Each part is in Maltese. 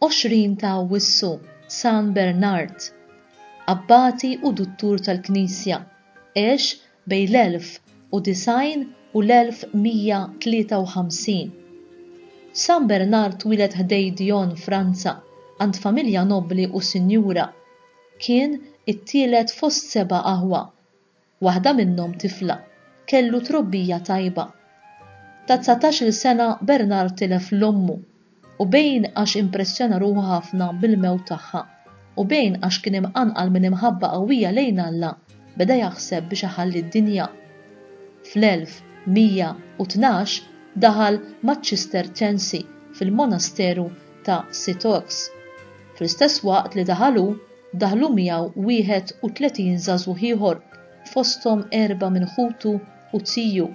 20 ta' Awwissu, San Bernard, abbati u duttur tal-Knisja, għex bejn l-1090 u l-1153. San Bernard twilet ħdej Dijon, Franza, għand familja nobli u sinjura. Kien it-tielet fost 7 aħwa. Waħda minnhom tifla, kellu trobbija tajba. Ta' 19 sena Bernard tilef l-ommu u bejn għax impressjona ruħu ħafna bil-mewt tagħha u bejn għax kien imqanqal minn imħabba qawwija lejn Alla beda jaħseb biex iħalli d-dinja. Fl-1112 daħal maċ-Ċisterċensi fil-monasteru ta' Sitox. Fl-istess waqt li daħlu miegħu 31 żagħżugħ ieħor fosthom 4 minn ħutu u tiju.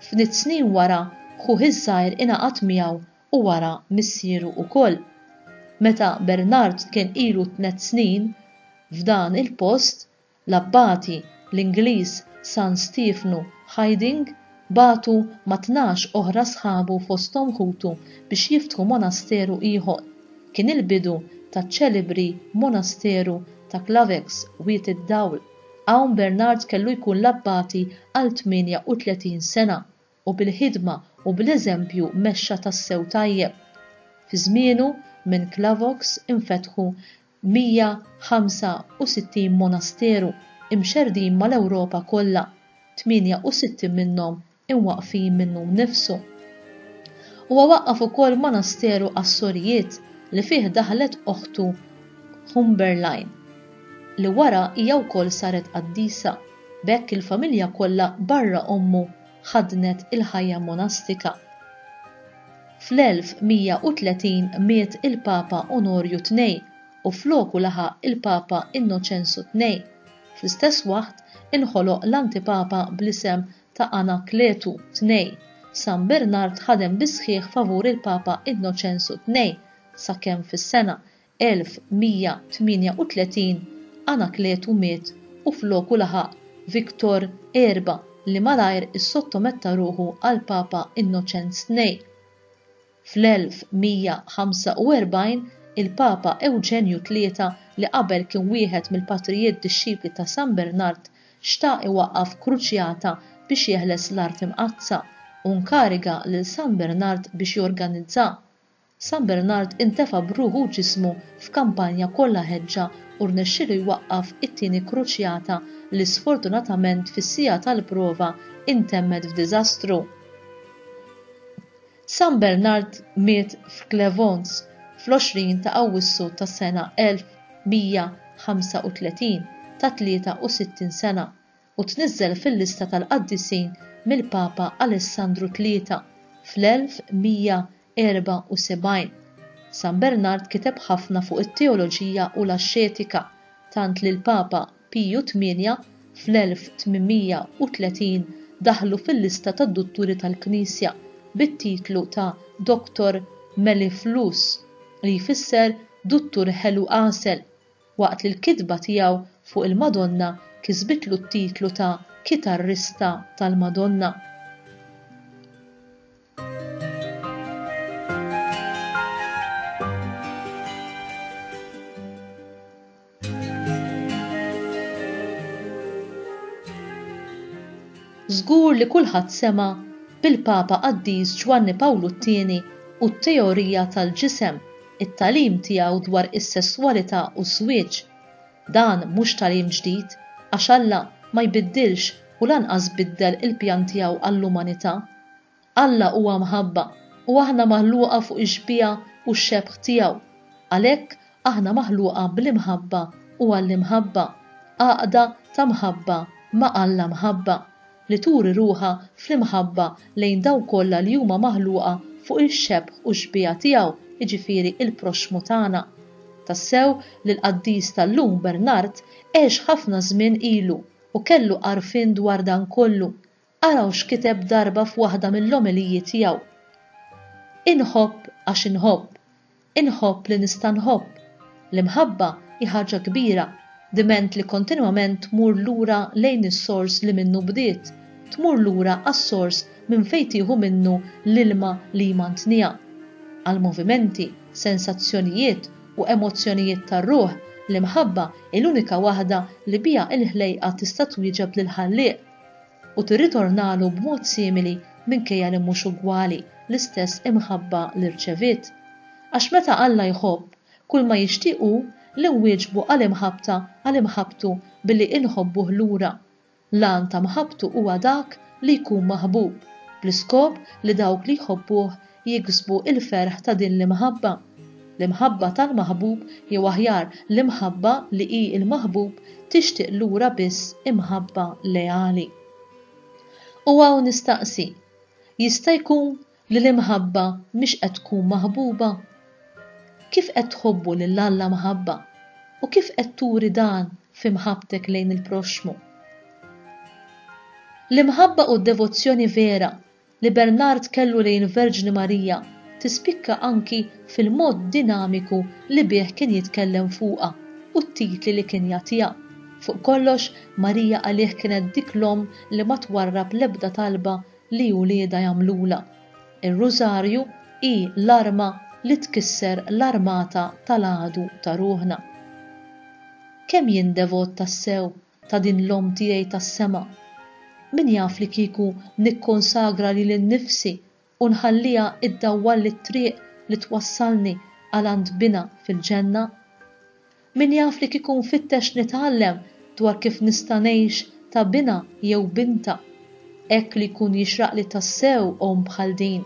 F'nit snin wara ħuh iż-żgħir ingħaqad miegħu u wara missieru wkoll. Meta Bernard kien ilu 3 snin f'dan il-post, l-abbati l-Ingliż San Stefanu Hiding batu ma' 12 oħra sħabu fosthom ħutu biex jiftħu monasteru ieħor. Kien il-bidu taċ-ċelebri monasteru ta' Klavex wiet id-dawl. Hawn Bernard kellu jkun l-abbati għal 38 sena u bil-ħidma u bl-eżempju mexxa tas-sew tajjeb. Fi żmienu minn Klavex infetħu 165 monasteru imxerdin mal-Ewropa kollha, 68 minnhom imwaqfin minnu nnifsu. Huwa waqqaf ukoll monasteru Assorijiet li fih daħlet oħtu Humberline li wara hija wkoll saret qaddisa. B'hekk il-familja kollha barra ommu ħadnet il-ħajja monastika. Fl-1130 miet il-Papa Onorju II u floku laħaq il-Papa Innoċensu II. Fl-istess waqt inħoloq l-antipapa bl-isem ta' Anakletu II. San Bernard ħadem bisħieħ favur il-Papa Innoċensu II sakemm fis-sena 1138 Anakletu miet u floku laħaq Viktor IV li malajr is-sottometta ruħu għal Papa Innoċenz II. Fl-1145 il-Papa Eugenju III li qabel kien wieħed mill-patrijiet dixxipli ta' San Bernard xtaq iwaqqaf kruċjata biex jeħles l-art imqazza u nkariga lil San Bernard biex jorganizza. San Bernard intefa' b'ruħu u ġismu f'kampanja kollha ħeġġa u rnexxielu jwaqqaf it-tieni kruċjata li sfortunatament fis-sija tal-prova intemmet f'diżastru. San Bernard miet f'Clevons fl-20 ta' Awwissu tas-sena 1135 ta' 63 sena u tniżżel fil-lista tal-Qaddisin mill-Papa Alessandru III fl-1174. San Bernard kiteb ħafna fuq it-teoloġija u l-axxetika tant li l-Papa Piju VIII fl-1830 daħlu fil-lista tad-dutturi tal-Knisja bit-titlu ta' Dr. Mellifluus li jfisser Duttur ħelu qasel, waqt li l-kitba tiegħu fuq il-Madonna kisbitlu t-titlu ta' Kitarrista tal-Madonna. Żgur li kulħadd sema bil-Papa Qaddis Ġwanni Pawlu II u t-teorija tal-ġisem, it-talim tiegħu dwar is-sesswalità u s-żwieġ. Dan mhux talim ġdid għax Alla ma jbiddilx u lanqas biddel il-pjan tiegħu għall-umanità. Alla huwa mħabba u aħna maħluqa fuq ix-xbija u x-xebħ tiegħu. Għalhekk aħna maħluqa bl-imħabba u għall-imħabba, għaqda ta' mħabba ma' Alla mħabba li turi ruħa fl-imħabba lejn daw kollha li huma maħluqa fuq ix-xebħ u x-xbija tiegħu, jiġifieri il-proxmu tagħna. Tassew li l-Qaddis tal-lum Bernard għex ħafna żmien ilu u kellu għarfien dwar dan kollu. Araw x'kiteb darba f'waħda mill-omiliji tiegħu. Inħobb għax inħobb li nista' nħobb. L-imħabba hi ħaġa kbira, diment li kontinwament tmur lura lejn is-sors li minnu bdiet, tmur lura għas-sors minn fejn tieħu minnu l-ilma li jmantnija. għal movimenti, sensazzjonijiet u emozzjonijiet tar-ruħ l-imħabba l-unika waħda li biha il-ħlejqa tista' twieġeb lill-Ħallieq u tirritornalu b'mod simili minkejja li mhux ugwali l-istess imħabba li rċeviet. Għax meta Alla jħobb, kull ma jixtiequ li nwieġbu għal imħabtu billi inħobbuh lura. L-għan ta' mħabtu huwa dak li jkun maħbub, bl-iskop li dawk li jħobbuh jiksbu il-ferħ ta' din l-imħabba. L-imħabba tal-maħbub jew aħjar l-imħabba li hi il-maħbub tixtieq lura biss imħabba leali. U hawn nistaqsi, jista' jkun li l-imħabba mhix qed tkun maħbuba? Kif qed tħobbu lil Alla maħabba u kif qed turi dan f'imħabbtek lejn il-proxmu? L-imħabba u d-devozzjoni vera li Bernard kellu lejn Verġni Marija tispikka anki fil-mod dinamiku li bih kien jitkellem fuqha u t-titli li kien jagħtiha. Fuq kollox, Marija għalih kienet dik l-omm li ma twarrab l-ebda talba li wlieda jagħmlula. Ir-rużarju hi l-arma li tkisser l-armata tal-għadu ta' ruħna. Kemm jien devot tassew ta' din l-omm tiegħi tas-sema? Min jaf li kieku nikkonsagra li l-nifsi u nħallija id-dawwal li t-triq li twassalni għal għand bina fil-ġenna? Min jaf li kieku nfittex nitgħallem dwar kif nista' ngħix ta' bina jew binta, hekk li jkun jixraq li tassew omm bħal din.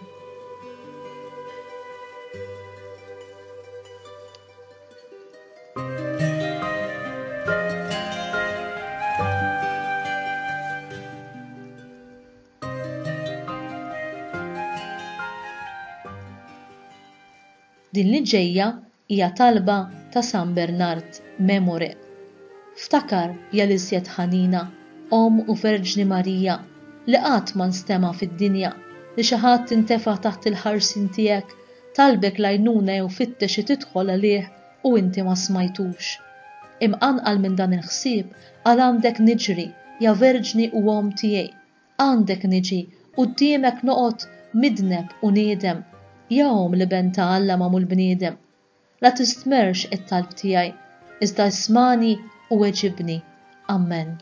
Din li ġejja hija talba ta' San Bernard Memore. Ftakar ja l-izjed ħanina, Omm u Verġni Marija li qatt ma nstema' fid-dinja li xi ħadd intefa' taħt il-ħarsien tiegħek, talbek l-għajnuna jew fittex tidħol għalih u inti ma smajtux. Imqanqal minn dan il-ħsieb għal għandek niġri ja Verġni u Omm tiegħi, għandek niġi quddiemek noqgħod midneb u niedem. Ja Omm li benta Alla magħmul bniedem, la tistmerx it-talb tiegħi, iżda ismani u weġibni. Amen.